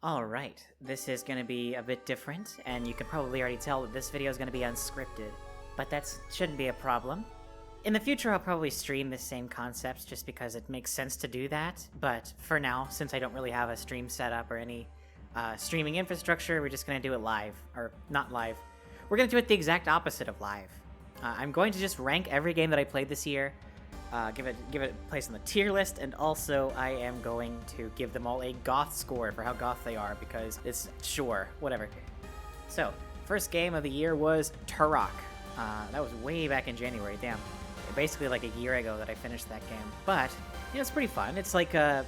Alright, this is going to be a bit different, and you can probably already tell that this video is going to be unscripted, but that shouldn't be a problem. In the future, I'll probably stream the same concepts just because it makes sense to do that, but for now, since I don't really have a stream setup or any streaming infrastructure, we're just going to do it live, or not live. We're going to do it the exact opposite of live. I'm going to just rank every game that I played this year, give it a place on the tier list, and also I am going to give them all a goth score for how goth they are, because it's sure, whatever. So, first game of the year was Turok. That was way back in January, damn. Basically like a year ago that I finished that game. But, you know, it's pretty fun. It's like a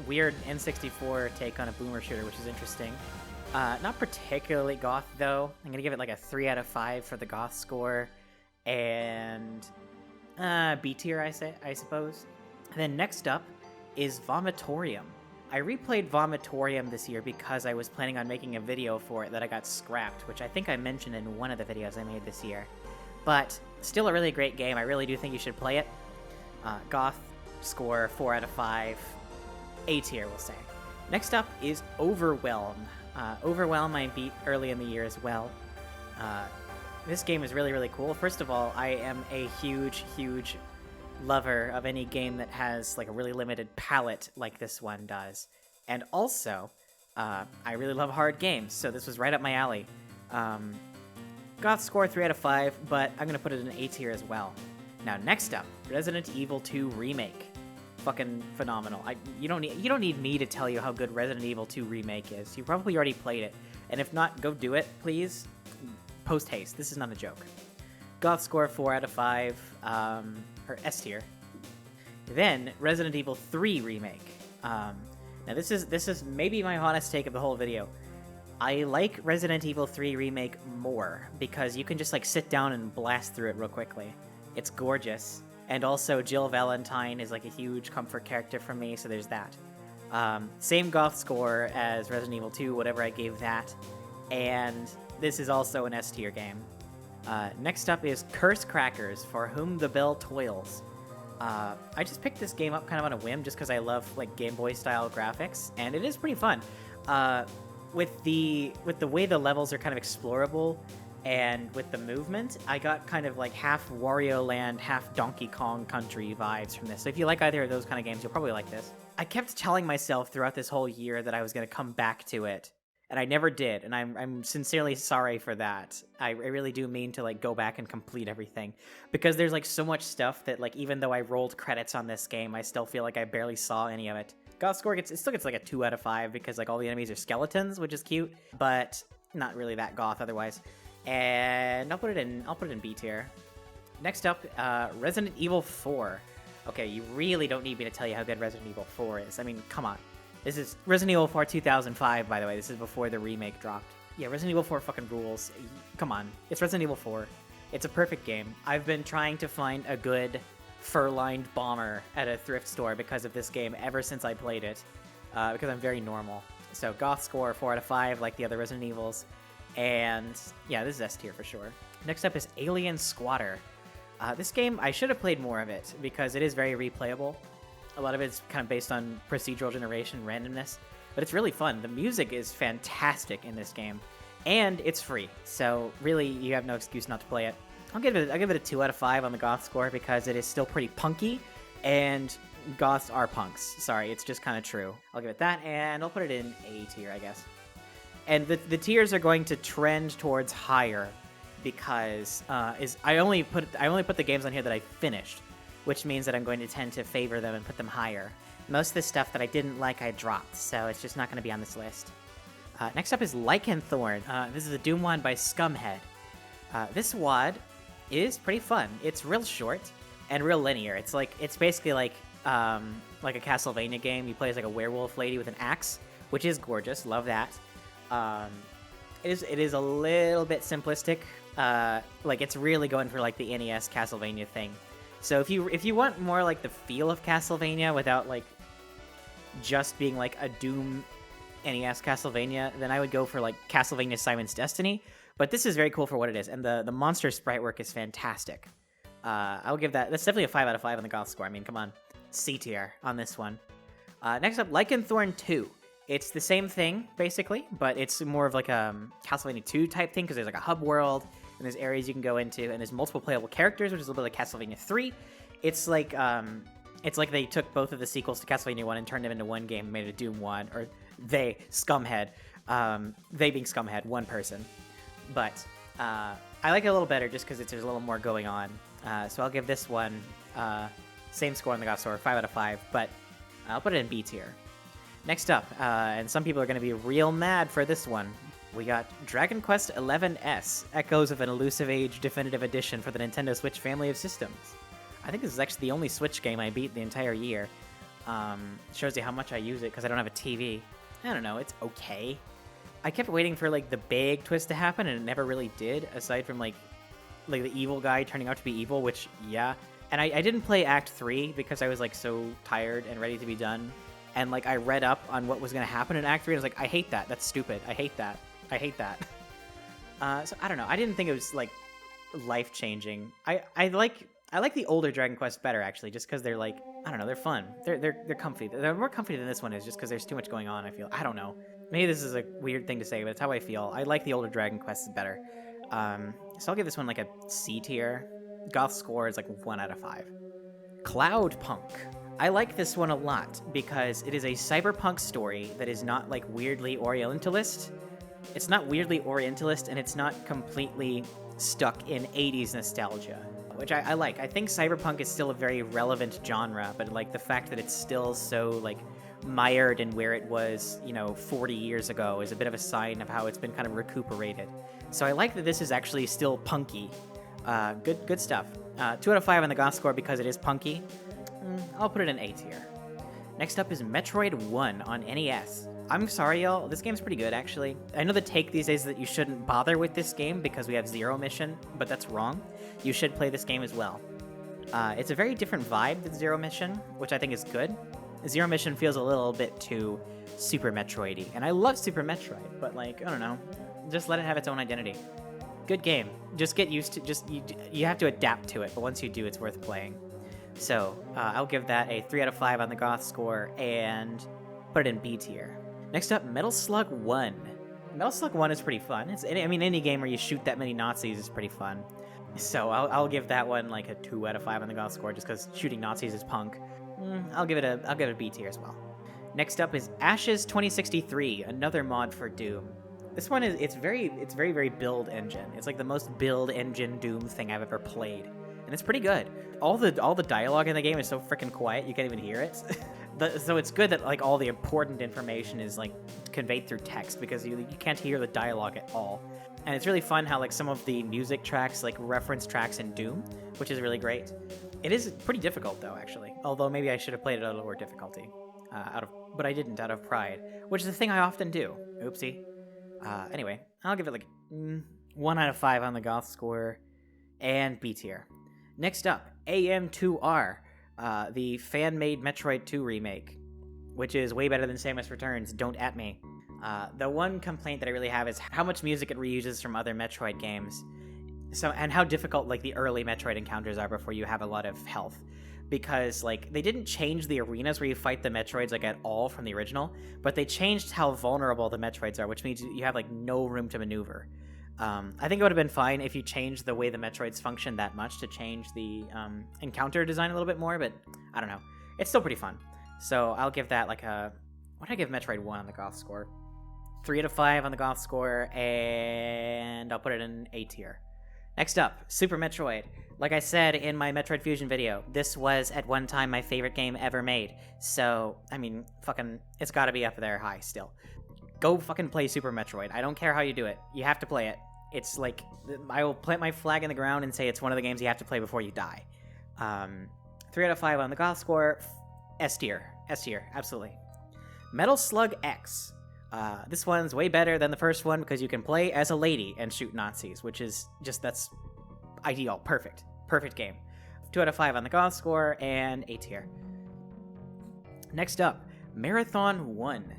weird N64 take on a boomer shooter, which is interesting. Not particularly goth, though. I'm gonna give it like a 3 out of 5 for the goth score, and B tier, I suppose. And then next up is Vomitorium. I replayed Vomitorium this year because I was planning on making a video for it that I got scrapped, which I think I mentioned in one of the videos I made this year. But still a really great game. I really do think you should play it. Goth score 4 out of 5. A tier, we'll say. Next up is Overwhelm. Overwhelm I beat early in the year as well. This game is really, really cool. First of all, I am a huge, huge lover of any game that has like a really limited palette like this one does. And also, I really love hard games, so this was right up my alley. Goth score 3 out of 5, but I'm gonna put it in A tier as well. Now, next up, Resident Evil 2 Remake. Fucking phenomenal. You don't need me to tell you how good Resident Evil 2 Remake is. You probably already played it, and if not, go do it, please. Post haste. This is not a joke. Goth score 4 out of 5, or S tier. Then Resident Evil 3 Remake. Now this is maybe my honest take of the whole video. I like Resident Evil 3 Remake more because you can just like sit down and blast through it real quickly. It's gorgeous. And also Jill Valentine is like a huge comfort character for me, so there's that. Same goth score as Resident Evil 2, whatever I gave that. And this is also an S tier game. Next up is Curse Crackers, For Whom the Bell Toils. I just picked this game up kind of on a whim just because I love like Game Boy style graphics, and it is pretty fun. With the way the levels are kind of explorable, and with the movement, I got kind of like half Wario Land, half Donkey Kong Country vibes from this. So if you like either of those kind of games, you'll probably like this. I kept telling myself throughout this whole year that I was going to come back to it, and I never did, and I'm sincerely sorry for that. I really do mean to like go back and complete everything, because there's like so much stuff that like even though I rolled credits on this game, I still feel like I barely saw any of it. Goth score still gets like a 2 out of 5 because like all the enemies are skeletons, which is cute, but not really that goth otherwise. And I'll put it in B tier. Next up, Resident Evil 4. Okay, you really don't need me to tell you how good Resident Evil 4 is. I mean, come on. This is Resident Evil 4 2005, by the way. This is before the remake dropped. Yeah, Resident Evil 4 fucking rules. Come on. It's Resident Evil 4. It's a perfect game. I've been trying to find a good fur-lined bomber at a thrift store because of this game ever since I played it, because I'm very normal. So goth score 4 out of 5 like the other Resident Evils, and yeah, this is S tier for sure. Next up is Alien Squatter. This game, I should have played more of it because it is very replayable. A lot of it's kind of based on procedural generation randomness, but it's really fun. The music is fantastic in this game, and it's free, so really you have no excuse not to play it. I'll give it a 2 out of 5 on the goth score because it is still pretty punky, and goths are punks. Sorry, it's just kind of true. I'll give it that, and I'll put it in A tier, I guess. And the tiers are going to trend towards higher because I only put the games on here that I finished, which means that I'm going to tend to favor them and put them higher. Most of the stuff that I didn't like, I dropped, so it's just not going to be on this list. Next up is Lycanthorn. This is a Doom WAD by Scumhead. This WAD is pretty fun. It's real short and real linear. It's basically like a Castlevania game. You play as like a werewolf lady with an axe, which is gorgeous. Love that. It is a little bit simplistic. Like it's really going for like the NES Castlevania thing. So if you want more like the feel of Castlevania without like just being like a Doom NES Castlevania, then I would go for like Castlevania Simon's Destiny. But this is very cool for what it is, and the monster sprite work is fantastic. I'll give that's definitely a 5 out of 5 on the goth score. I mean, come on. C tier on this one. Next up, Lycanthorn 2. It's the same thing, basically, but it's more of like a Castlevania 2 type thing, because there's like a hub world, and there's areas you can go into, and there's multiple playable characters, which is a little bit like Castlevania 3. It's like they took both of the sequels to Castlevania 1 and turned them into one game and made it a Doom 1, or they, Scumhead, they being Scumhead, one person. But I like it a little better just because there's a little more going on. So I'll give this one same score on the GOTH score, 5 out of 5, but I'll put it in B tier. Next up, and some people are going to be real mad for this one, we got Dragon Quest XI-S, Echoes of an Elusive Age Definitive Edition for the Nintendo Switch family of systems. I think this is actually the only Switch game I beat the entire year. Shows you how much I use it because I don't have a TV. I don't know, it's okay. I kept waiting for like the big twist to happen, and it never really did, aside from like the evil guy turning out to be evil, which, yeah. And I didn't play Act 3 because I was like so tired and ready to be done. And like I read up on what was going to happen in Act 3, and I was like, I hate that. That's stupid. I hate that. I hate that. So I don't know. I didn't think it was like life-changing. I like the older Dragon Quest better, actually, just because they're like, I don't know, they're fun. They're comfy. They're more comfy than this one is, just because there's too much going on, I feel. I don't know. Maybe this is a weird thing to say, but it's how I feel. I like the older Dragon Quests better. So I'll give this one like a C tier. GOTH score is like 1 out of 5. Cloudpunk. I like this one a lot because it is a cyberpunk story that is not like weirdly Orientalist. It's not weirdly Orientalist, and it's not completely stuck in 80s nostalgia, which I like. I think cyberpunk is still a very relevant genre, but like the fact that it's still so like mired in where it was, 40 years ago is a bit of a sign of how it's been kind of recuperated. So I like that this is actually still punky. Good stuff. 2 out of 5 on the GOTH score because it is punky. I'll put it in A tier. Next up is Metroid 1 on NES. I'm sorry, y'all. This game's pretty good, actually. I know the take these days is that you shouldn't bother with this game because we have Zero Mission, but that's wrong. You should play this game as well. It's a very different vibe than Zero Mission, which I think is good. Zero Mission feels a little bit too Super Metroid-y, and I love Super Metroid, but like, I don't know. Just let it have its own identity. Good game. Just get used to, you have to adapt to it, but once you do, it's worth playing. So, I'll give that a 3 out of 5 on the GOTH score, and put it in B tier. Next up, Metal Slug 1. Metal Slug 1 is pretty fun. Any game where you shoot that many Nazis is pretty fun. So, I'll give that one like a 2 out of 5 on the GOTH score, just because shooting Nazis is punk. I'll give it a B tier as well. Next up is Ashes 2063, another mod for Doom. This one it's very, very build engine. It's like the most build engine Doom thing I've ever played. And it's pretty good. All the dialogue in the game is so freaking quiet, you can't even hear it. So it's good that like all the important information is like conveyed through text, because you can't hear the dialogue at all. And it's really fun how like some of the music tracks like reference tracks in Doom, which is really great. It is pretty difficult though, actually. Although maybe I should have played it at a lower difficulty, but I didn't, out of pride, which is a thing I often do. Oopsie. Anyway, I'll give it like 1 out of 5 on the GOTH score, and B tier. Next up, AM2R, the fan-made Metroid 2 remake, which is way better than Samus Returns, don't at me. The one complaint that I really have is how much music it reuses from other Metroid games, and how difficult like the early Metroid encounters are before you have a lot of health. Because like they didn't change the arenas where you fight the Metroids like at all from the original, but they changed how vulnerable the Metroids are, which means you have like no room to maneuver. I think it would have been fine if you changed the way the Metroids function that much to change the encounter design a little bit more, but I don't know. It's still pretty fun. So I'll give that like a... What did I give Metroid 1 on the GOTH score? 3 out of 5 on the GOTH score, and I'll put it in A tier. Next up, Super Metroid. Like I said in my Metroid Fusion video, this was at one time my favorite game ever made. So, I mean, fucking, it's gotta be up there high still. Go fucking play Super Metroid. I don't care how you do it. You have to play it. It's like, I will plant my flag in the ground and say it's one of the games you have to play before you die. 3 out of 5 on the GOTH score. S tier. S tier, absolutely. Metal Slug X. This one's way better than the first one because you can play as a lady and shoot Nazis, which is just, that's ideal. Perfect. Perfect game. 2 out of 5 on the GOTH score, and A tier. Next up, Marathon 1.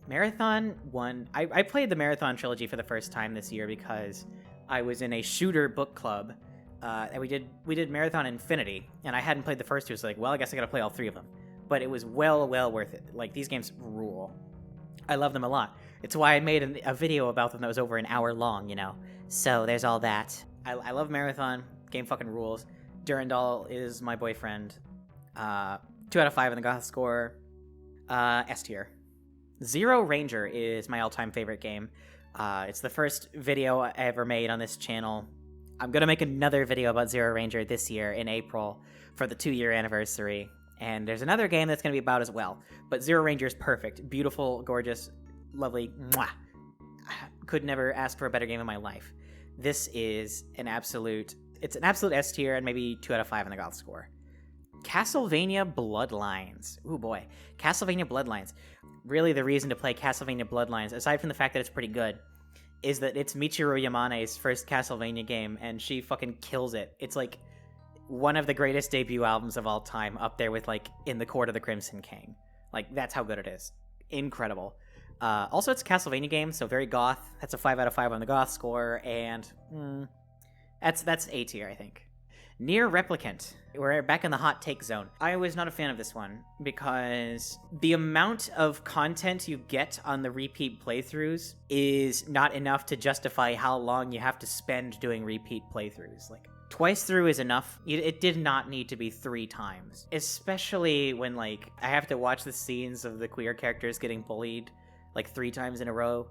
Marathon 1, I played the Marathon trilogy for the first time this year because I was in a shooter book club, and we did Marathon Infinity, and I hadn't played the first two, so like, well, I guess I gotta play all 3 of them. But it was well worth it. Like, these games rule. I love them a lot. It's why I made a video about them that was over an hour long, you know. So there's all that. I love Marathon. Game fucking rules. Durandal is my boyfriend. 2 out of 5 in the Goth score. S tier. Zero Ranger is my all-time favorite game. It's the first video I ever made on this channel. I'm gonna make another video about Zero Ranger this year in April for the 2-year anniversary. And there's another game that's gonna be about as well. But Zero Ranger is perfect. Beautiful, gorgeous, lovely. Mwah. Could never ask for a better game in my life. This is an absolute... It's an absolute S tier and maybe 2 out of 5 in the Goth score. Castlevania Bloodlines. Ooh boy. Castlevania Bloodlines. Really the reason to play Castlevania Bloodlines, aside from the fact that it's pretty good, is that it's Michiru Yamane's first Castlevania game, and she fucking kills it. It's like one of the greatest debut albums of all time, up there with like In the Court of the Crimson King. Like, that's how good it is. Incredible. Also, it's a Castlevania game, so very goth. That's a 5 out of 5 on the Goth score, and that's A tier, I think. NieR Replicant. We're back in the hot take zone. I was not a fan of this one because the amount of content you get on the repeat playthroughs is not enough to justify how long you have to spend doing repeat playthroughs. Like, twice through is enough. It did not need to be 3 times. Especially when, like, I have to watch the scenes of the queer characters getting bullied, like, 3 times in a row.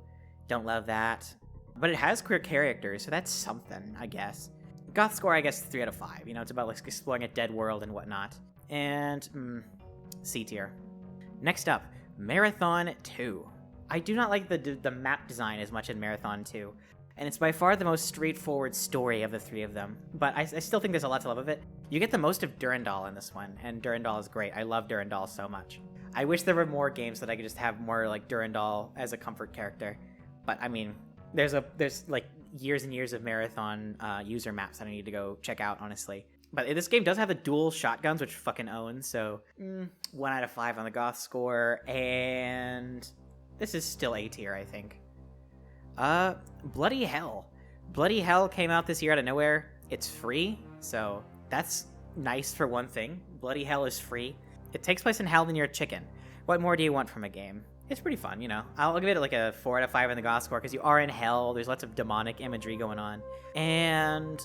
Don't love that. But it has queer characters, so that's something, I guess. Goth score, I guess, 3 out of 5. You know, it's about, like, exploring a dead world and whatnot. And, C tier. Next up, Marathon 2. I do not like the map design as much in Marathon 2. And it's by far the most straightforward story of the 3 of them. But I still think there's a lot to love of it. You get the most of Durandal in this one, and Durandal is great. I love Durandal so much. I wish there were more games that I could just have more, like, Durandal as a comfort character. But, I mean, there's like, years and years of Marathon user maps that I need to go check out, honestly. But this game does have the dual shotguns, which fucking owns, so 1 out of 5 on the Goth score, and this is still A tier, I think. Bloody Hell. Bloody Hell came out this year out of nowhere. It's free, so that's nice for one thing. Bloody Hell is free. It takes place in hell and you're a chicken. What more do you want from a game? It's pretty fun, you know. I'll give it like a 4 out of 5 in the Goth score because you are in hell. There's lots of demonic imagery going on. And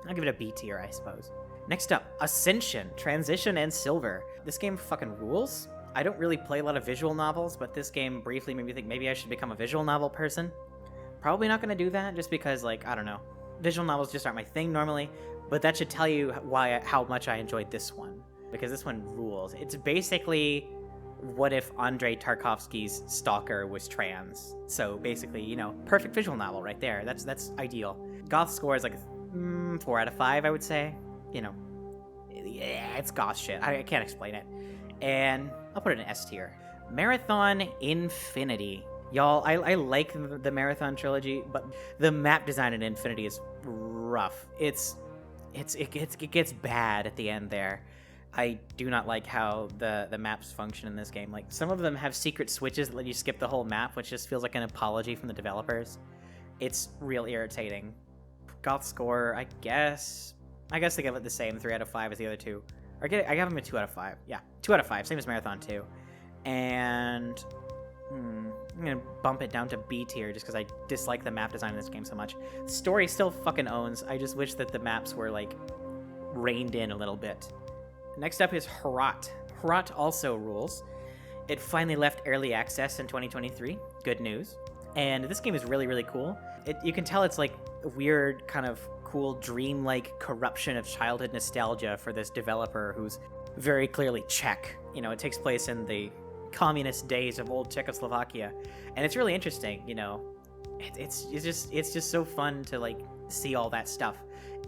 I'll give it a B tier, I suppose. Next up, Ascension, Transition, and Silver. This game fucking rules. I don't really play a lot of visual novels, but this game briefly made me think maybe I should become a visual novel person. Probably not going to do that just because, like, I don't know. Visual novels just aren't my thing normally, but that should tell you how much I enjoyed this one. Because this one rules. It's basically... what if Andrei Tarkovsky's Stalker was trans? So basically, you know, perfect visual novel right there. That's ideal. Goth score is like 4 out of 5, I would say. You know, yeah, it's goth shit. I can't explain it. And I'll put it in S tier. Marathon Infinity. Y'all, I like the Marathon trilogy, but the map design in Infinity is rough. It gets bad at the end there. I do not like how the maps function in this game. Like, some of them have secret switches that let you skip the whole map, which just feels like an apology from the developers. It's real irritating. Goth score, I guess I give it the same 3 out of 5 as the other 2. Or I give them a 2 out of 5. Yeah, 2 out of 5, same as Marathon 2. And I'm gonna bump it down to B tier just because I dislike the map design in this game so much. The story still fucking owns. I just wish that the maps were, like, reined in a little bit. Next up is Herat. Herat also rules. It finally left early access in 2023. Good news. And this game is really, really cool. You can tell it's like a weird, kind of cool, dream-like corruption of childhood nostalgia for this developer who's very clearly Czech. You know, it takes place in the communist days of old Czechoslovakia. And it's really interesting, you know. It's just so fun to, like, see all that stuff.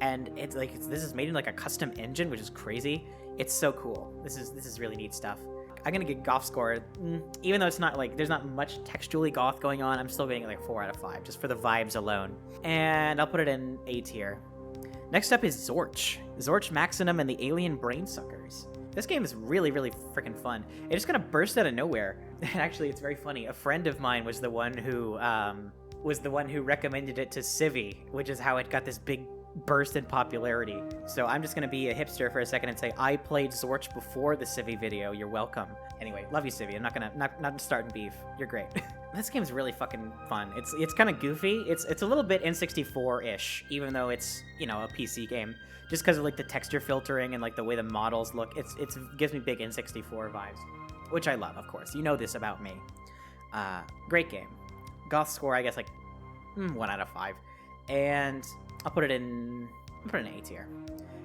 And it's like this is made in like a custom engine, which is crazy. It's so cool. This is really neat stuff. I'm gonna get Goth score, even though it's not like there's not much textually goth going on. I'm still getting it like 4 out of 5 just for the vibes alone. And I'll put it in A tier. Next up is Zorch. Zorch Maximum and the Alien Brainsuckers. This game is really, really freaking fun. It just kind of burst out of nowhere. And actually, it's very funny. A friend of mine was the one who recommended it to Civi, which is how it got this big burst in popularity. So I'm just gonna be a hipster for a second and say I played Zorch before the Civi video. You're welcome. Anyway, love you, Civi. I'm not starting beef. You're great. This game's really fucking fun. It's kind of goofy. It's a little bit N64-ish, even though it's, you know, a PC game. Just because of like the texture filtering and like the way the models look, it gives me big N64 vibes, which I love, of course. You know this about me. Great game. Goth score, I guess like 1 out of 5, and I'll put it in A tier.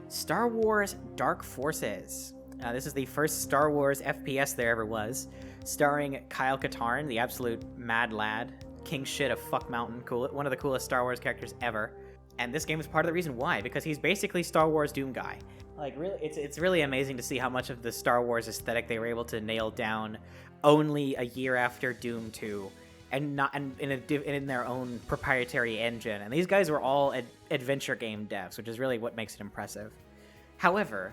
Star Wars Dark Forces. This is the first Star Wars FPS there ever was, starring Kyle Katarn, the absolute mad lad, king shit of Fuck Mountain, one of the coolest Star Wars characters ever. And this game is part of the reason why, because he's basically Star Wars Doom guy. Like, really, it's really amazing to see how much of the Star Wars aesthetic they were able to nail down only a year after Doom 2, and in their own proprietary engine. And these guys were all adventure game devs, which is really what makes it impressive. However,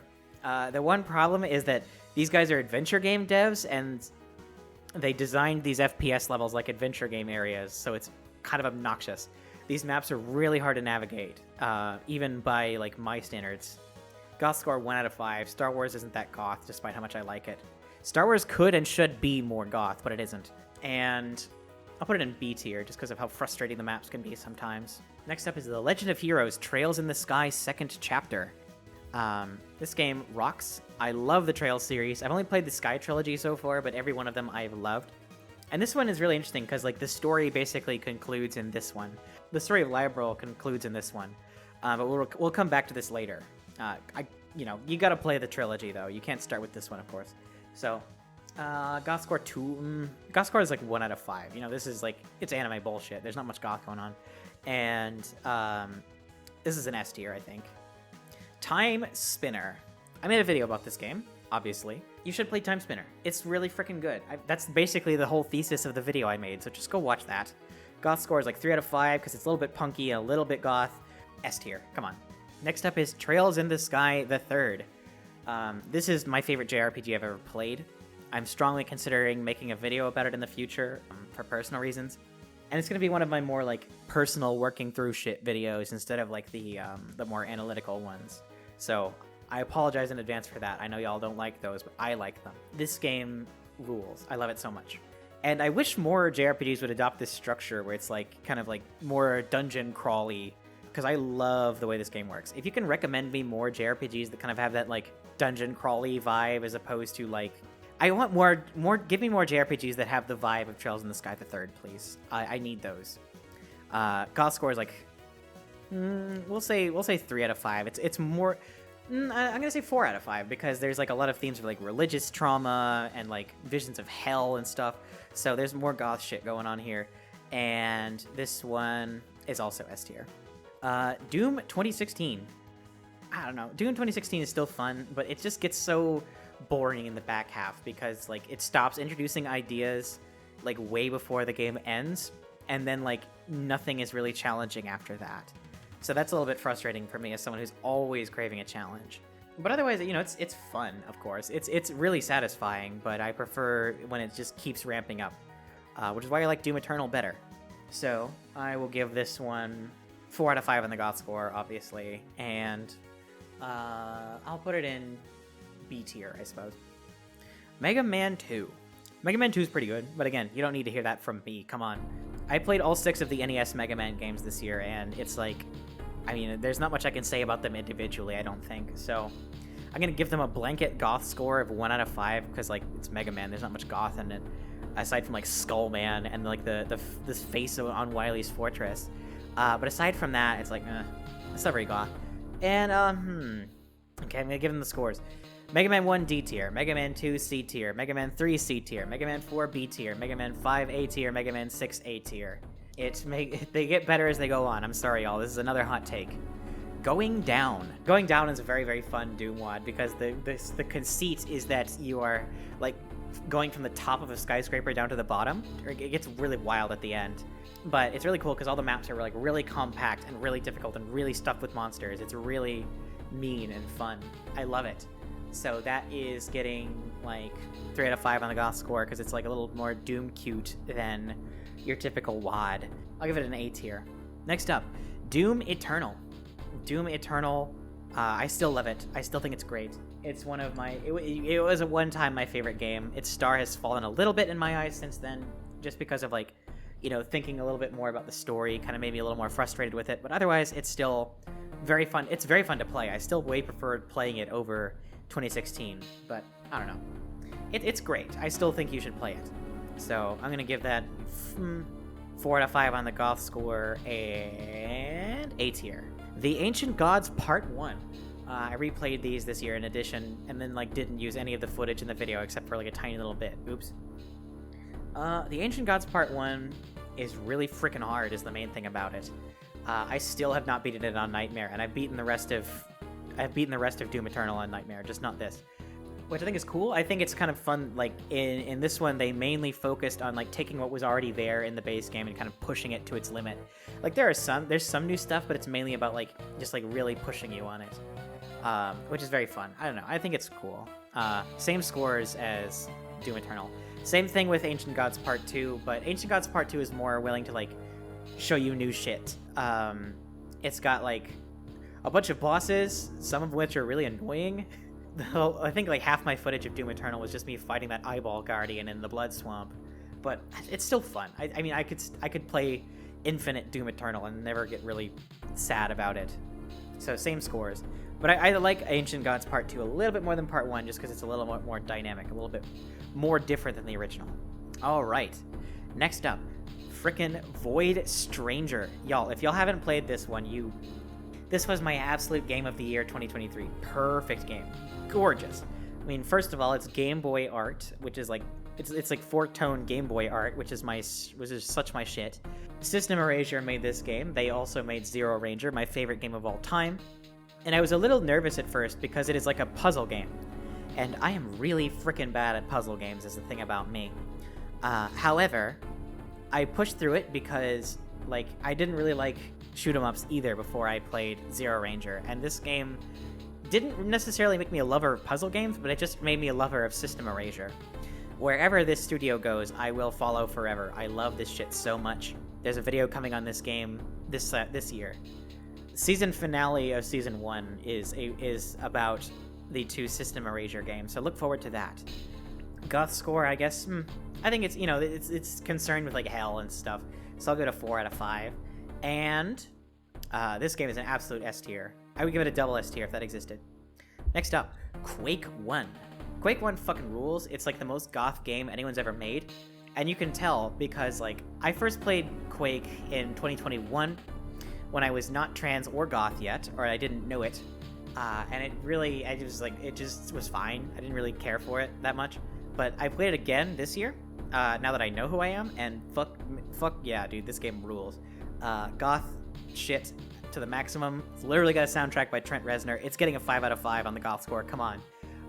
the one problem is that these guys are adventure game devs, and they designed these FPS levels like adventure game areas, so it's kind of obnoxious. These maps are really hard to navigate, even by like my standards. Goth score 1 out of 5. Star Wars isn't that goth, despite how much I like it. Star Wars could and should be more goth, but it isn't. And I'll put it in B tier, just because of how frustrating the maps can be sometimes. Next up is The Legend of Heroes Trails in the Sky 2nd Chapter. This game rocks. I love the Trails series. I've only played the Sky trilogy so far, but every one of them I've loved. And this one is really interesting because like the story basically concludes in this one. The story of Liberal concludes in this one, but we'll come back to this later. You gotta play the trilogy though. You can't start with this one, of course. So, goth score 2. Goth score is like 1 out of 5. You know, this is like, it's anime bullshit. There's not much goth going on, and this is an S tier, I think. Timespinner. I made a video about this game. Obviously, you should play Timespinner. It's really freaking good. That's basically the whole thesis of the video I made, so just go watch that. Goth score is like 3 out of 5 because it's a little bit punky and a little bit goth. S tier, come on. Next up is Trails in the Sky the Third. This is my favorite JRPG I've ever played. I'm strongly considering making a video about it in the future for personal reasons. And it's going to be one of my more like personal working through shit videos instead of like the more analytical ones. So I apologize in advance for that. I know y'all don't like those, but I like them. This game rules. I love it so much. And I wish more JRPGs would adopt this structure where it's like kind of like more dungeon crawly, because I love the way this game works. If you can recommend me more JRPGs that kind of have that like dungeon crawly vibe as opposed to like, I want give me more JRPGs that have the vibe of Trails in the Sky the Third, please. I need those. Goth score is like, we'll say 3 out of 5. It's more, I'm gonna say 4 out of 5 because there's like a lot of themes of like religious trauma and like visions of hell and stuff. So there's more goth shit going on here. And this one is also S tier. Doom 2016. I don't know. Doom 2016 is still fun, but it just gets so boring in the back half because like it stops introducing ideas like way before the game ends, and then like nothing is really challenging after that. So that's a little bit frustrating for me as someone who's always craving a challenge. But otherwise, you know, it's fun, of course. It's really satisfying, but I prefer when it just keeps ramping up, which is why I like Doom Eternal better. So I will give this one 4 out of 5 on the goth score, obviously, and I'll put it in B tier, I suppose. Mega Man 2. Mega Man 2 is pretty good, but again, you don't need to hear that from me. Come on. I played all 6 of the NES Mega Man games this year, and it's like, I mean, there's not much I can say about them individually, I don't think. So I'm going to give them a blanket goth score of 1 out of 5 because, like, it's Mega Man. There's not much goth in it, aside from, like, Skull Man and, like, this face on Wily's Fortress. But aside from that, it's like, it's not very goth. And, okay, I'm going to give them the scores. Mega Man 1 D tier, Mega Man 2 C tier, Mega Man 3 C tier, Mega Man 4 B tier, Mega Man 5 A tier, Mega Man 6 A tier. They get better as they go on. I'm sorry, y'all. This is another hot take. Going Down. Going Down is a very, very fun Doom wad because the conceit is that you are like going from the top of a skyscraper down to the bottom. It gets really wild at the end. But it's really cool because all the maps are like really compact and really difficult and really stuffed with monsters. It's really mean and fun. I love it. So that is getting like 3 out of 5 on the goth score because it's like a little more Doom cute than your typical wad. I'll give it an A tier. Next up, Doom Eternal. Doom Eternal, I still love it. I still think it's great. It's one of my... It was at one time my favorite game. Its star has fallen a little bit in my eyes since then, just because of, like, you know, thinking a little bit more about the story kind of made me a little more frustrated with it. But otherwise, it's still very fun. It's very fun to play. I still way preferred playing it over 2016, but I don't know. It's great. I still think you should play it. So I'm going to give that 4 out of 5 on the Goth score and A tier. The Ancient Gods Part 1. I replayed these this year in addition, and then like didn't use any of the footage in the video except for like a tiny little bit. Oops. The Ancient Gods Part 1 is really freaking hard is the main thing about it. I still have not beaten it on Nightmare, and I've beaten the rest of Doom Eternal on Nightmare, just not this. Which I think is cool. I think it's kind of fun, like, in this one, they mainly focused on, like, taking what was already there in the base game and kind of pushing it to its limit. Like, there's some new stuff, but it's mainly about, like, just, like, really pushing you on it. Which is very fun. I don't know. I think it's cool. Same scores as Doom Eternal. Same thing with Ancient Gods Part 2, but Ancient Gods Part 2 is more willing to, like, show you new shit. It's got, like, a bunch of bosses, some of which are really annoying. I think like half my footage of Doom Eternal was just me fighting that eyeball guardian in the blood swamp, but it's still fun. I mean, I could play infinite Doom Eternal and never get really sad about it. So same scores, but I like Ancient Gods Part 2 a little bit more than Part 1 just because it's a little bit more dynamic, a little bit more different than the original. All right, next up, frickin' Void Stranger. Y'all, if y'all haven't played this one, this was my absolute game of the year 2023. Perfect game. Gorgeous. I mean, first of all, it's Game Boy art, which is like it's like 4-tone Game Boy art, which is such my shit. System Erasure made this game. They also made Zero Ranger, my favorite game of all time. And I was a little nervous at first because it is like a puzzle game. And I am really freaking bad at puzzle games is the thing about me. However, I pushed through it because like I didn't really like shoot 'em ups either before I played Zero Ranger, and this game didn't necessarily make me a lover of puzzle games, but it just made me a lover of System Erasure. Wherever this studio goes, I will follow forever. I love this shit so much. There's a video coming on this game this year. Season finale of Season 1 is about the 2 System Erasure games, so look forward to that. Goth score, I guess, I think it's, you know, it's concerned with like hell and stuff, so I'll go to 4 out of 5. And this game is an absolute S tier. I would give it a double S tier if that existed. Next up, Quake 1. Quake 1 fucking rules. It's like the most goth game anyone's ever made. And you can tell because like I first played Quake in 2021 when I was not trans or goth yet, or I didn't know it. And it just was fine. I didn't really care for it that much. But I played it again this year, now that I know who I am, and fuck yeah, dude, this game rules. Goth shit to the maximum. It's literally got a soundtrack by Trent Reznor. It's getting a 5 out of 5 on the Goth score. Come on.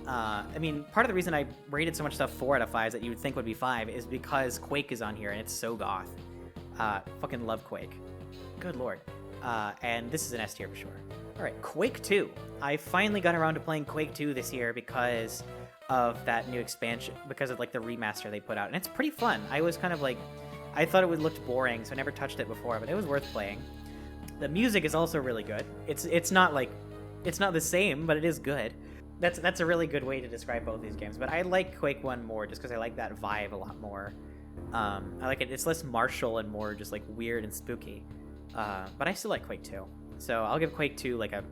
I mean, part of the reason I rated so much stuff 4 out of 5s that you would think would be 5 is because Quake is on here and it's so goth. Fucking love Quake. Good lord. And this is an S tier for sure. Alright, Quake 2. I finally got around to playing Quake 2 this year because of that new expansion, because of like the remaster they put out. And it's pretty fun. I was kind of like, I thought it would look boring, so I never touched it before, but it was worth playing. The music is also really good. It's not the same, but it is good. That's a really good way to describe both these games. But I like Quake 1 more just because I like that vibe a lot more. I like it. It's less martial and more just like weird and spooky. But I still like Quake 2. So I'll give Quake 2 like a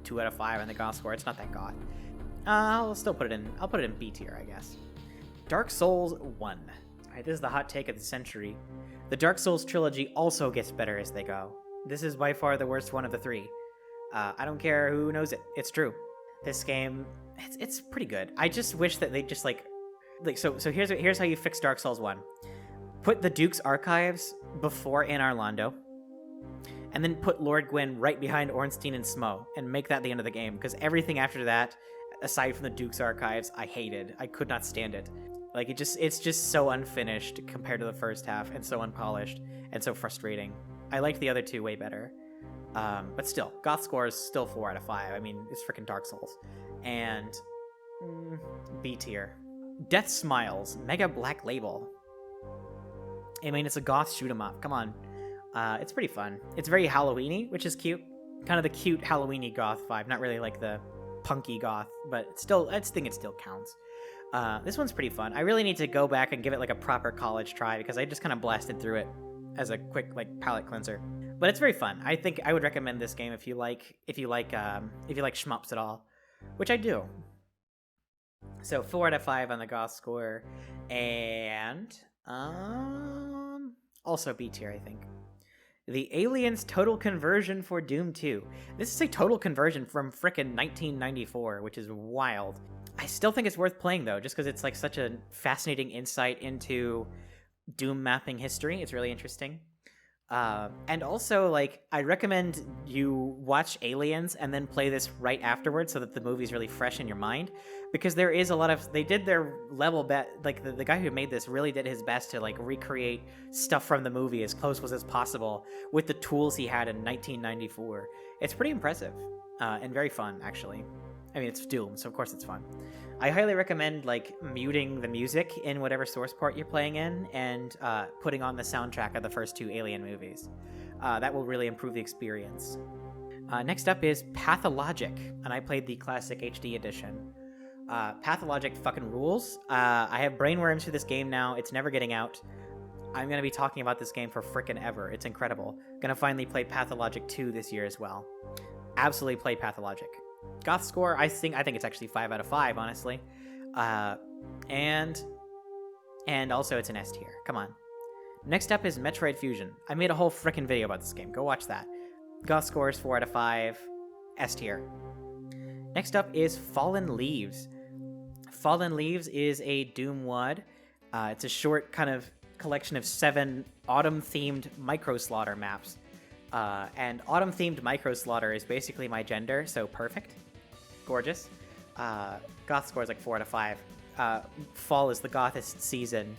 2 out of 5 on the goth score. It's not that goth. I'll still put it in. I'll put it in B tier, I guess. Dark Souls 1. Alright, this is the hot take of the century. The Dark Souls trilogy also gets better as they go. This is by far the worst one of the 3. I don't care who knows it. It's true. This game, it's pretty good. I just wish that they just like so here's how you fix Dark Souls 1. Put the Duke's Archives before Anar Londo, and then put Lord Gwyn right behind Ornstein and Smo, and make that the end of the game, because everything after that, aside from the Duke's Archives, I hated. I could not stand it. Like, it's just so unfinished compared to the first half, and so unpolished, and so frustrating. I liked the other 2 way better. But still, goth score is still 4 out of 5. I mean, it's freaking Dark Souls. And B tier. Death Smiles, Mega Black Label. I mean, it's a goth shoot 'em up. Come on. It's pretty fun. It's very Halloween-y, which is cute. kind of the cute Halloween-y goth vibe. Not really like the punky goth, but still, I think it still counts. This one's pretty fun. I really need to go back and give it like a proper college try because I just kind of blasted through it as a quick like palate cleanser. But it's very fun. I think I would recommend this game if you like shmups at all, which I do. So 4 out of 5 on the goth score, and also B tier, I think. The Aliens total conversion for Doom 2. This is a total conversion from frickin' 1994, which is wild. I still think it's worth playing though, just because it's like such a fascinating insight into Doom mapping history. It's really interesting. And also, like, I recommend you watch Aliens and then play this right afterwards so that the movie's really fresh in your mind. Because there is a lot of... They did their level bet... Like, the guy who made this really did his best to, like, recreate stuff from the movie as close as possible with the tools he had in 1994. It's pretty impressive. And very fun, actually. I mean, it's Doom, so of course it's fun. I highly recommend, like, muting the music in whatever source port you're playing in and putting on the soundtrack of the first 2 Alien movies. That will really improve the experience. Next up is Pathologic, and I played the Classic HD edition. Pathologic fucking rules. I have brainworms for this game now. It's never getting out. I'm going to be talking about this game for frickin' ever. It's incredible. Gonna finally play Pathologic 2 this year as well. Absolutely play Pathologic. Goth score, I think it's actually 5 out of 5, honestly. And also it's an S tier. Come on. Next up is Metroid Fusion. I made a whole frickin' video about this game. Go watch that. Goth score is 4 out of 5. S tier. Next up is Fallen Leaves. Fallen Leaves is a Doom WOD. It's a short kind of collection of 7 autumn-themed micro-slaughter maps. And autumn-themed micro-slaughter is basically my gender, so perfect. Gorgeous. Goth score is like 4 out of 5. Fall is the gothest season.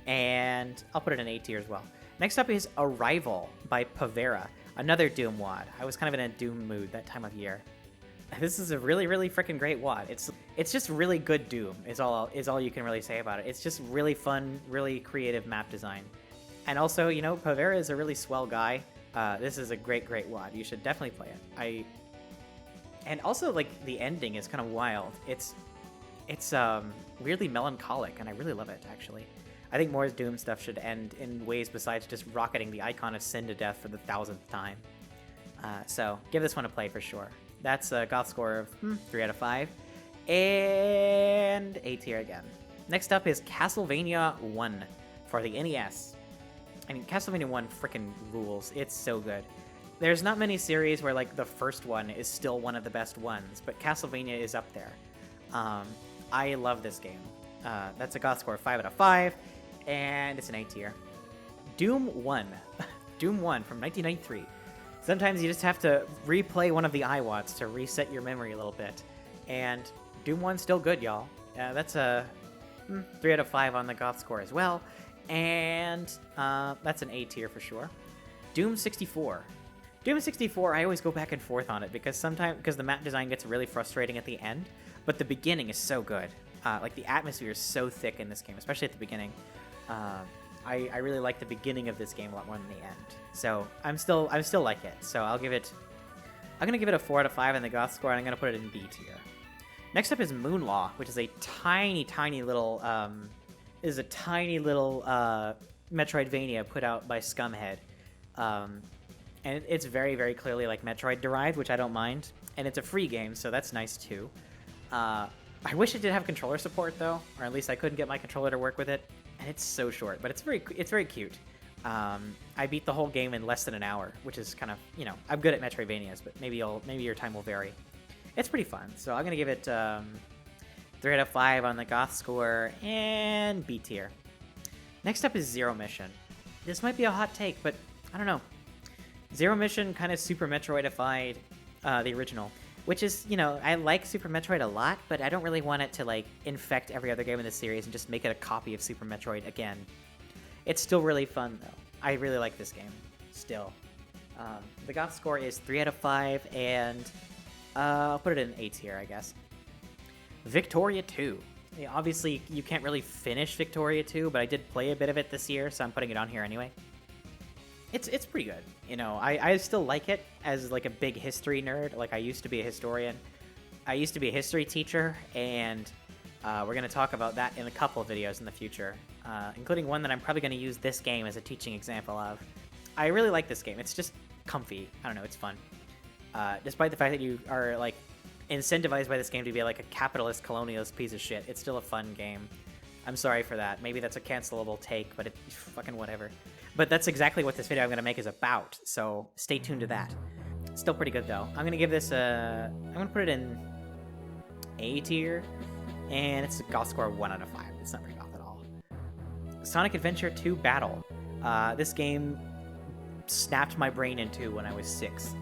And I'll put it in A tier as well. Next up is Arrival by Pavera, another Doom WOD. I was kind of in a Doom mood that time of year. This is a really, really freaking great WOD. It's just really good Doom, is all you can really say about it. It's just really fun, really creative map design. And also, you know, Pavera is a really swell guy. This is a great, great WOD. You should definitely play it. And also, like, the ending is kind of wild. It's weirdly melancholic, and I really love it, actually. I think more Doom stuff should end in ways besides just rocketing the icon of Sin to death for the 1000th time. So, give this one a play for sure. That's a goth score of 3 out of 5. And A tier again. Next up is Castlevania 1 for the NES. I mean, Castlevania 1 frickin' rules. It's so good. There's not many series where, like, the first one is still one of the best ones, but Castlevania is up there. I love this game. That's a goth score of 5 out of 5, and it's an A tier. Doom 1. Doom 1 from 1993. Sometimes you just have to replay one of the iWatts to reset your memory a little bit. And Doom 1's still good, y'all. That's a 3 out of 5 on the goth score as well. And that's an A tier for sure. Doom 64. Doom 64, I always go back and forth on it because the map design gets really frustrating at the end, but the beginning is so good. Like, the atmosphere is so thick in this game, especially at the beginning. I really like the beginning of this game a lot more than the end. So I'm still like it. So I'm gonna give it a 4 out of 5 in the goth score, and I'm gonna put it in B tier. Next up is Moonlaw, which is a tiny little Metroidvania put out by Scumhead. And it's very, very clearly like Metroid derived, which I don't mind. And it's a free game, so that's nice too. I wish it did have controller support though, or at least I couldn't get my controller to work with it. And it's so short, but it's very cute. I beat the whole game in less than an hour, which is kind of, you know, I'm good at Metroidvanias, but maybe your time will vary. It's pretty fun, so I'm gonna give it 3 out of 5 on the goth score and B tier. Next up is Zero Mission. This might be a hot take, but I don't know. Zero Mission kind of Super Metroidified the original, which is, you know, I like Super Metroid a lot, but I don't really want it to, like, infect every other game in the series and just make it a copy of Super Metroid again. It's still really fun, though. I really like this game, still. The goth score is 3 out of 5, and I'll put it in A tier, I guess. Victoria 2. Yeah, obviously, you can't really finish Victoria 2, but I did play a bit of it this year, so I'm putting it on here anyway. it's pretty good. You know, I still like it as like a big history nerd. Like I used to be a historian. I used to be a history teacher, and we're going to talk about that in a couple of videos in the future, including one that I'm probably going to use this game as a teaching example of. I really like this game. It's just comfy. I don't know, it's fun. Despite the fact that you are like incentivized by this game to be like a capitalist colonialist piece of shit, it's still a fun game. I'm sorry for that. Maybe that's a cancelable take, but it's fucking whatever. But that's exactly what this video I'm going to make is about, so stay tuned to that. Still pretty good, though. I'm going to give this a... I'm going to put it in A tier, and it's a goth score 1 out of 5. It's not very goth at all. Sonic Adventure 2 Battle. This game snapped my brain in two when I was 6.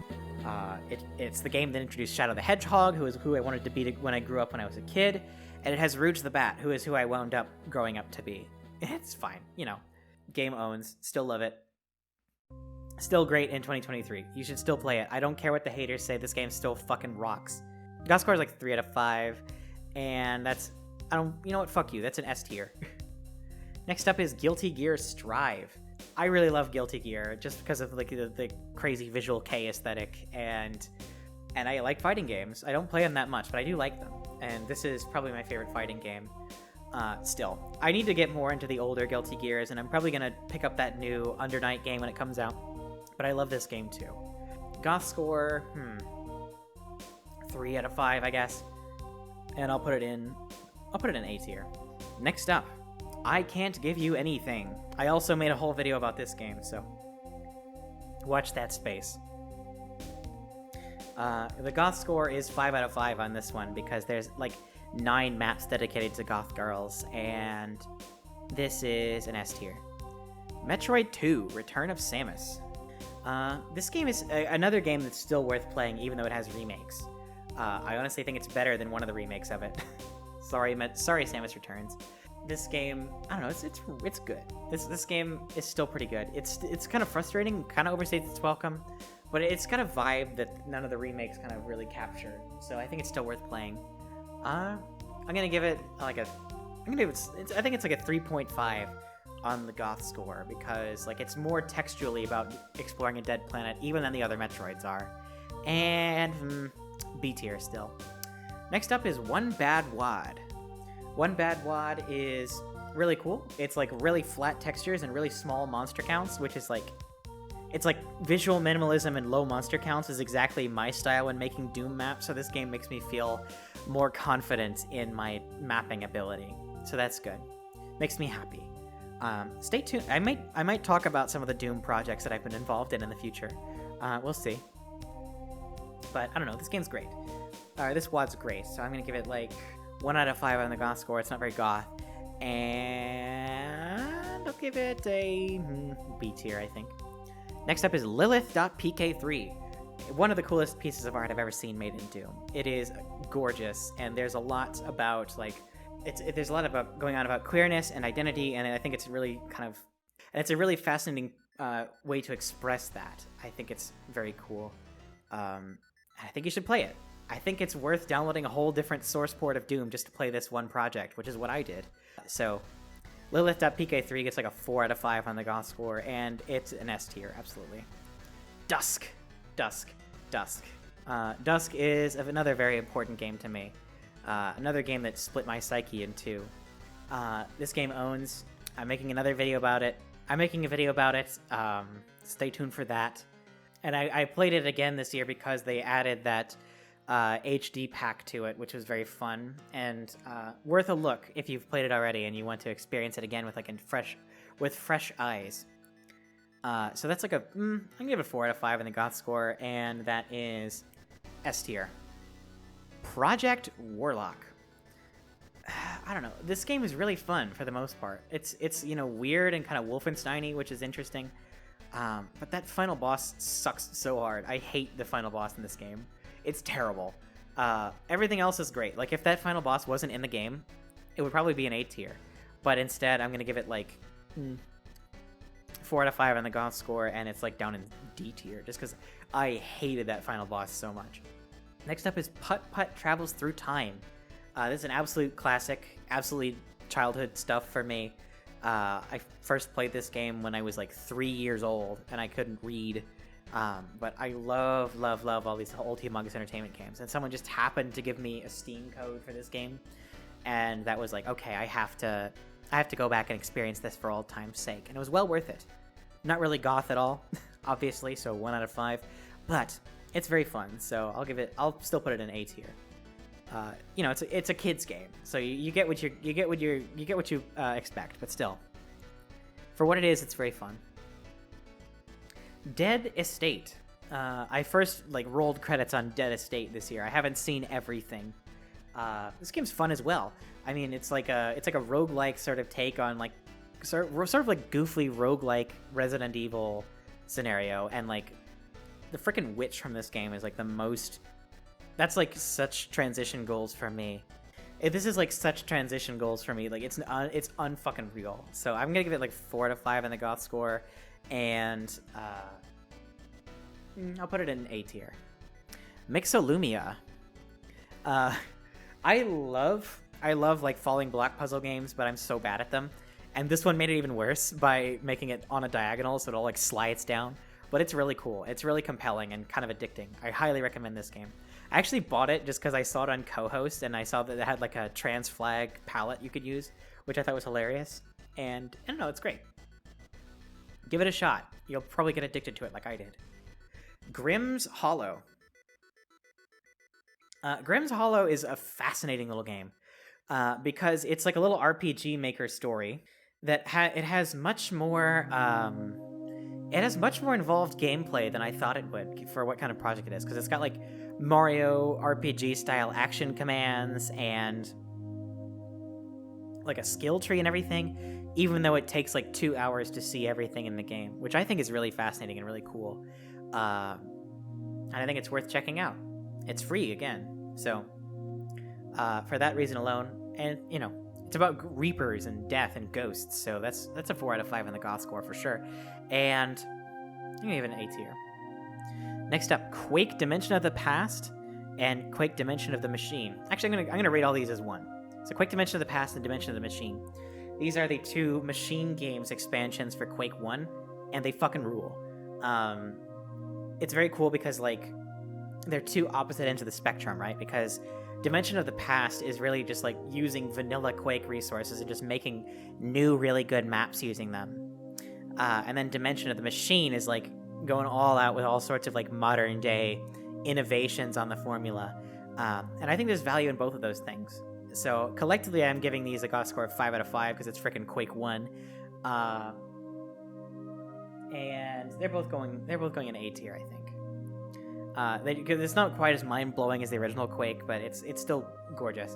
It's the game that introduced Shadow the Hedgehog, who is who I wanted to be when I grew up when I was a kid, and it has Rouge the Bat, who is who I wound up growing up to be. It's fine, you know. Game owns. Still love it. Still great in 2023. You should still play it. I don't care what the haters say. This game still fucking rocks. Goth score is like 3 out of 5, and that's... you know what? Fuck you. That's an S tier. Next up is Guilty Gear Strive. I really love Guilty Gear just because of like the crazy visual K aesthetic, and I like fighting games. I don't play them that much, but I do like them. And this is probably my favorite fighting game. Still, I need to get more into the older Guilty Gears, and I'm probably gonna pick up that new Under Night game when it comes out. But I love this game too. Goth score, 3 out of 5, I guess. And I'll put it in A tier. Next up, I Can't Give You Anything. I also made a whole video about this game, so watch that space. The goth score is 5 out of 5 on this one because there's like 9 maps dedicated to goth girls, and this is an S tier. Metroid 2 Return of Samus. This game is another game that's still worth playing even though it has remakes. I honestly think it's better than one of the remakes of it. Sorry Samus Returns. This game, I don't know, it's good. This game is still pretty good. It's kind of frustrating, kind of overstates its welcome, but it's got a vibe that none of the remakes kind of really captured. So I think it's still worth playing. I'm gonna give it like I think it's like a 3.5 on the goth score because like it's more textually about exploring a dead planet even than the other Metroids are. And B tier still. Next up is One Bad Wad. One Bad Wad is really cool. It's like really flat textures and really small monster counts, which is like, it's like visual minimalism and low monster counts is exactly my style when making Doom maps, so this game makes me feel more confident in my mapping ability. So that's good. Makes me happy. Stay tuned. I might talk about some of the Doom projects that I've been involved in the future. We'll see. But I don't know, this game's great. This WAD's great, so I'm gonna give it like 1 out of 5 on the goth score. It's not very goth. And I'll give it a B tier, I think. Next up is Lilith.pk3. One of the coolest pieces of art I've ever seen made in Doom. It is gorgeous, and there's a lot about, like, there's a lot about going on about queerness and identity, and I think it's really and it's a really fascinating way to express that. I think it's very cool. I think you should play it. I think it's worth downloading a whole different source port of Doom just to play this one project, which is what I did. So, Lilith.pk3 gets like a 4 out of 5 on the goth score, and it's an S tier, absolutely. Dusk is another very important game to me. Another game that split my psyche in two. This game owns. I'm making another video about it. Stay tuned for that. And I played it again this year because they added that HD pack to it, which was very fun and worth a look if you've played it already and you want to experience it again with like with fresh eyes. So that's like I'm gonna give it a 4 out of 5 in the goth score, and that is S tier. Project Warlock. I don't know. This game is really fun for the most part. It's weird and kind of Wolfenstein-y, which is interesting. But that final boss sucks so hard. I hate the final boss in this game. It's terrible. Everything else is great. Like, if that final boss wasn't in the game, it would probably be an A tier. But instead, I'm going to give it, like, 4 out of 5 on the goth score, and it's, like, down in D tier, just because I hated that final boss so much. Next up is Putt Putt Travels Through Time. This is an absolute classic, absolutely childhood stuff for me. I first played this game when I was like 3 years old, and I couldn't read. But I love all these old Humongous Entertainment games, and someone just happened to give me a Steam code for this game, and that was like, okay, I have to go back and experience this for all time's sake, and it was well worth it. Not really goth at all, obviously, so 1 out of 5, but it's very fun, so I'll still put it in A tier. You know, it's a kid's game, so you get what you expect, but still, for what it is, it's very fun. Dead Estate. I first rolled credits on Dead Estate this year. I haven't seen everything. This game's fun as well. I mean, it's like a roguelike sort of take on sort of like goofy roguelike Resident Evil scenario, and like the freaking witch from this game is like the most. That's like such transition goals for me. This is like such transition goals for me. Like it's unfucking real. So I'm gonna give it like 4 out of 5 in the goth score, and I'll put it in A tier. Mixolumia. I love like falling block puzzle games, but I'm so bad at them. And this one made it even worse by making it on a diagonal, so it all like slides down. But it's really cool. It's really compelling and kind of addicting. I highly recommend this game. I actually bought it just because I saw it on co-host, and I saw that it had like a trans flag palette you could use, which I thought was hilarious. And I don't know, it's great. Give it a shot. You'll probably get addicted to it like I did. Grimm's Hollow. Grimm's Hollow is a fascinating little game because it's like a little RPG Maker story that it has much more involved gameplay than I thought it would for what kind of project it is, because it's got like Mario RPG style action commands and like a skill tree and everything, even though it takes like 2 hours to see everything in the game, which I think is really fascinating and really cool. And I think it's worth checking out. It's free again, so for that reason alone, and you know, it's about reapers and death and ghosts, so that's a 4 out of 5 in the goth score for sure. And I'm gonna give it an A tier. Next up, Quake Dimension of the Past and Quake Dimension of the Machine. Actually, I'm gonna rate all these as one. So Quake Dimension of the Past and Dimension of the Machine. These are the 2 Machine Games expansions for Quake 1, and they fucking rule. It's very cool because like they're 2 opposite ends of the spectrum, right? Because Dimension of the Past is really just like using vanilla Quake resources and just making new really good maps using them. And then Dimension of the Machine is like going all out with all sorts of like modern day innovations on the formula. And I think there's value in both of those things. So collectively, I'm giving these a goth score of 5 out of 5 because it's freaking Quake 1. And they're both going in A tier, I think. Because it's not quite as mind-blowing as the original Quake, but it's still gorgeous.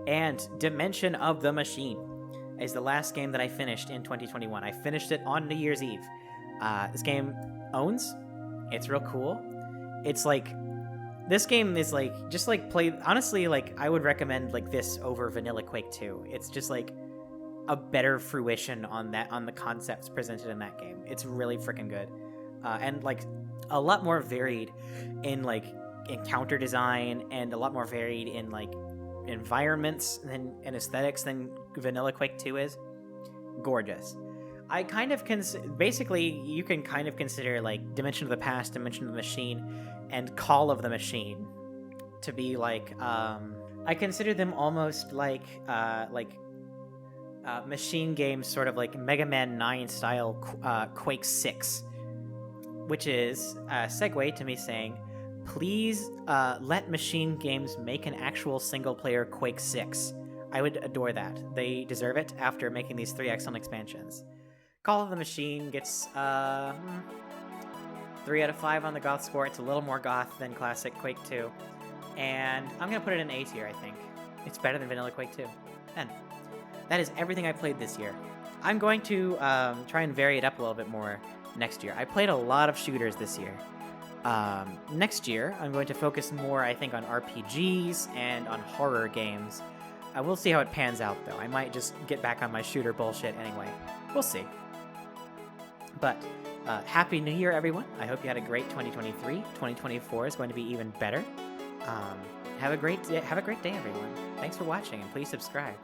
And Dimension of the Machine is the last game that I finished in 2021. I finished it on New Year's Eve. This game owns. It's real cool. It's like, this game is like, just like play, honestly, like I would recommend like this over Vanilla Quake 2. It's just like a better fruition on the concepts presented in that game. It's really freaking good. And like a lot more varied in like encounter design, and a lot more varied in like environments and aesthetics than Vanilla Quake 2 is. Gorgeous. I kind of basically you can kind of consider like Dimension of the Past, Dimension of the Machine, and Call of the Machine to be like I consider them almost like machine games, sort of like Mega Man 9 style Quake 6, which is a segue to me saying, please let machine games make an actual single-player Quake 6. I would adore that. They deserve it after making these 3 excellent expansions. Call of the Machine gets 3 out of 5 on the goth score. It's a little more goth than classic Quake 2. And I'm going to put it in A tier, I think. It's better than Vanilla Quake 2. And that is everything I played this year. I'm going to try and vary it up a little bit more next year. I played a lot of shooters this year. Next year, I'm going to focus more, I think, on RPGs and on horror games. We'll see how it pans out, though. I might just get back on my shooter bullshit anyway. We'll see. But Happy New Year, everyone. I hope you had a great 2023. 2024 is going to be even better. Have a great day, everyone. Thanks for watching, and please subscribe.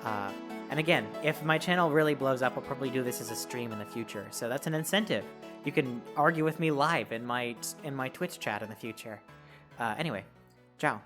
And again, if my channel really blows up, I'll probably do this as a stream in the future. So that's an incentive. You can argue with me live in my Twitch chat in the future. Anyway, ciao.